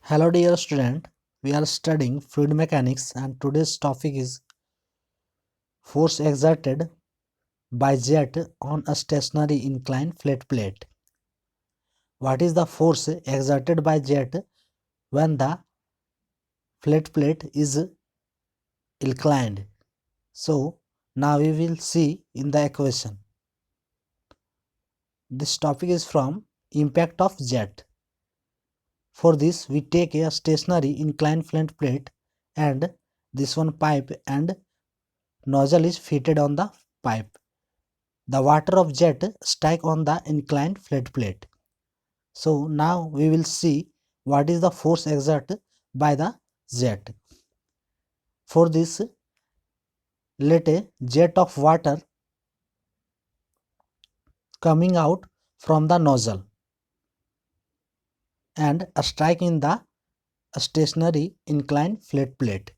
Hello dear student, we are studying fluid mechanics and today's topic is force exerted by jet on a stationary inclined flat plate. What is the force exerted by jet when the flat plate is inclined? So now we will see in the equation. This topic is from impact of jet. For this we take a stationary inclined flat plate and this one pipe and nozzle is fitted on the pipe. The water of jet strike on the inclined flat plate. So now we will see what is the force exerted by the jet. For this, let a jet of water coming out from the nozzle and strike in the stationary inclined flat plate.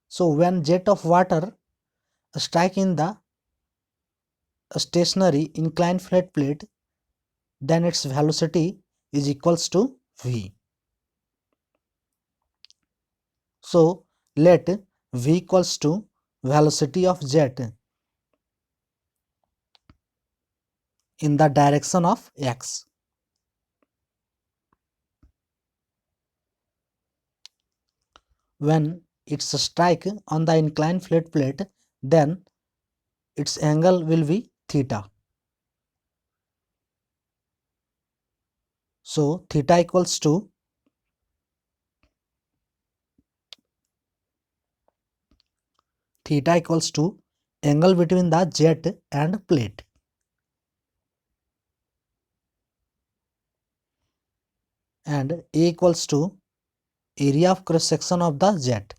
So when jet of water strike in the stationary inclined flat plate, then its velocity is equals to v. So let v equals to velocity of jet in the direction of x. When it's strike on the inclined flat plate, then its angle will be theta. So theta equals to angle between the jet and plate. And A equals to area of cross section of the jet.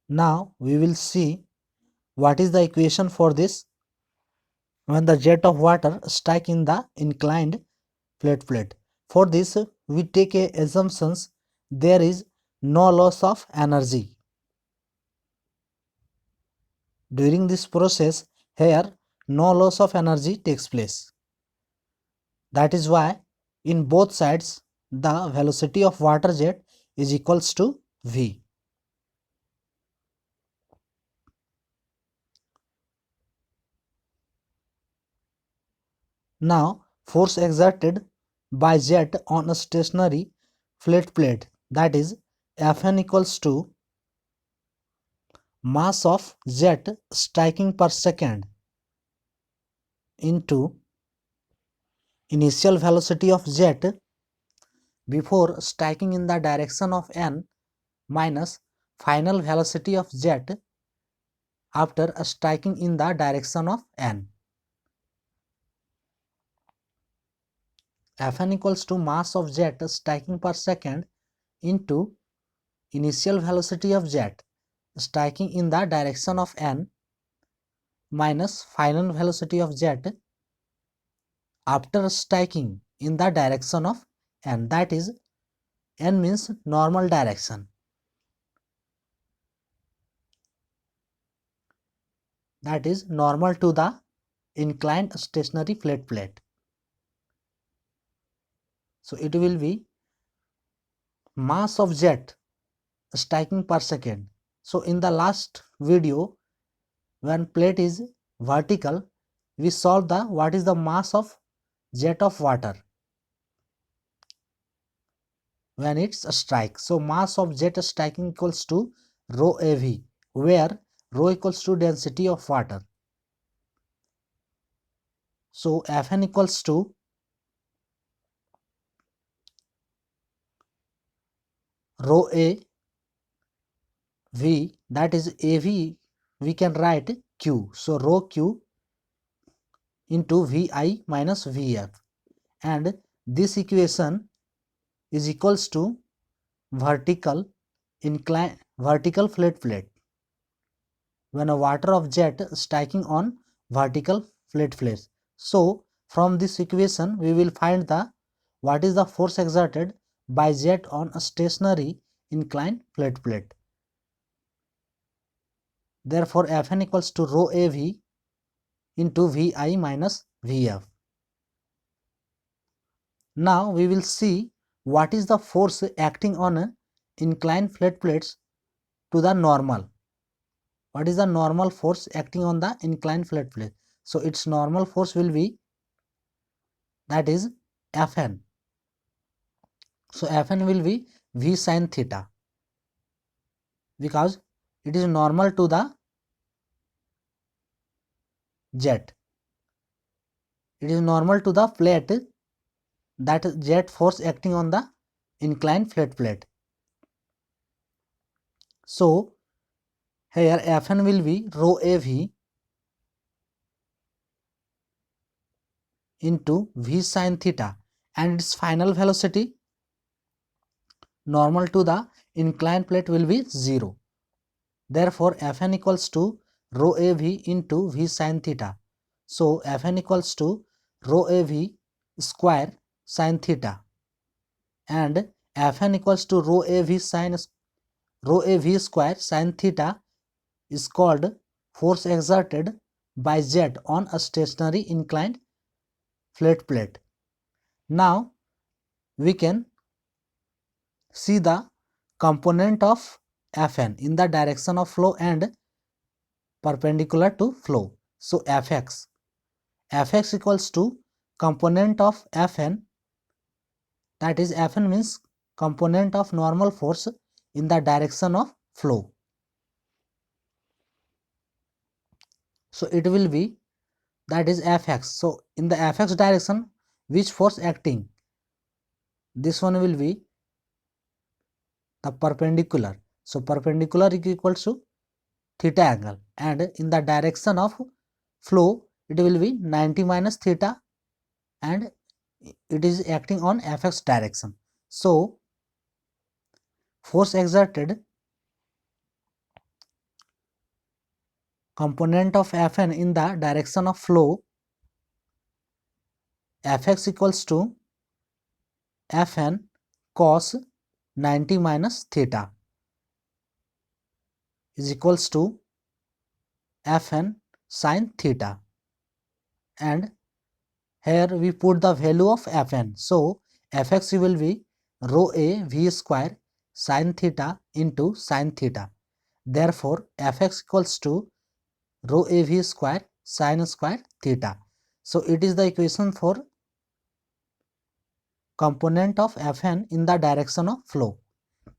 Now we will see what is the equation for this when the jet of water strike in the inclined flat plate. For this we take a assumptions there is no loss of energy. During this process here no loss of energy takes place. That is why in both sides the velocity of water jet is equals to v. Now force exerted by jet on a stationary flat plate, that is Fn equals to mass of jet striking per second into initial velocity of jet before striking in the direction of n minus final velocity of jet after striking in the direction of n. Fn equals to mass of jet striking per second into initial velocity of jet striking in the direction of n minus final velocity of jet after striking in the direction of n, that is n means normal direction, that is normal to the inclined stationary flat plate. So it will be mass of jet striking per second. So in the last video when plate is vertical we solve the what is the mass of jet of water when it's a strike. So mass of jet striking equals to rho av, where rho equals to density of water. So Fn equals to rho a v, that is av we can write q. So rho q into vi minus vf, and this equation is equals to vertical flat plate when a water of jet striking on vertical flat plate. So from this equation we will find the what is the force exerted by jet on a stationary inclined flat plate. Therefore Fn equals to rho av into vi minus vf. Now we will see what is the force acting on inclined flat plates to the normal. What is the normal force acting on the inclined flat plate? So its normal force will be, that is, Fn. So Fn will be V sin theta, because it is normal to the jet. It is normal to the plate, that jet force acting on the inclined flat plate. So here Fn will be rho AV into V sin theta, and its final velocity normal to the inclined plate will be 0. Therefore Fn equals to rho AV into V sin theta. So Fn equals to rho AV square sin theta, and Fn equals to rho AV square sin theta is called force exerted by jet on a stationary inclined flat plate. Now we can see the component of Fn in the direction of flow and perpendicular to flow. So Fx equals to component of Fn, that is, Fn means component of normal force in the direction of flow. So it will be, that is, Fx. So in the Fx direction, which force acting? This one will be the perpendicular. So perpendicular is equals to theta angle, and in the direction of flow it will be 90 minus theta, and it is acting on Fx direction. So force exerted, component of Fn in the direction of flow, Fx equals to Fn cos 90 minus theta is equals to Fn sin theta, and here we put the value of Fn. So Fx will be rho a V square sin theta into sin theta. Therefore Fx equals to rho a V square sin square theta. So it is the equation for component of Fn in the direction of flow.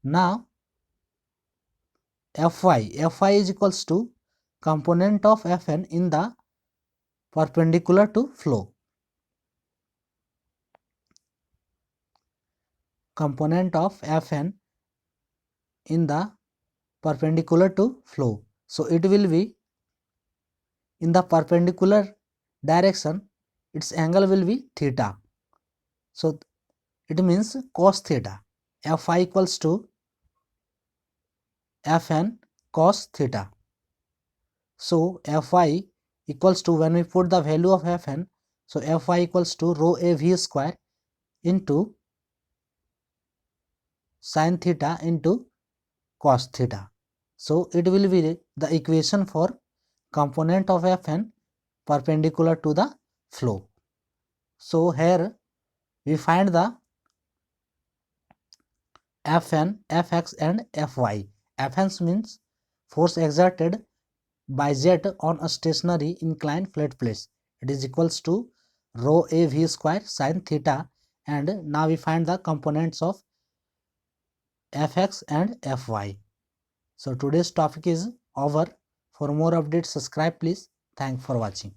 Now Fy is equals to component of Fn in the perpendicular to flow. Component of Fn in the perpendicular to flow. So it will be, in the perpendicular direction, its angle will be theta. So it means cos theta. Fy equals to Fn cos theta. So Fy equals to, when we put the value of Fn, so Fy equals to rho a V square into sin theta into cos theta. So it will be the equation for component of Fn perpendicular to the flow. So here we find the Fn, Fx and Fy. Fn means force exerted by jet on a stationary inclined flat plate. It is equals to rho a V square sin theta, and now we find the components of Fx and Fy. So today's topic is over. For more updates, subscribe please. Thanks for watching.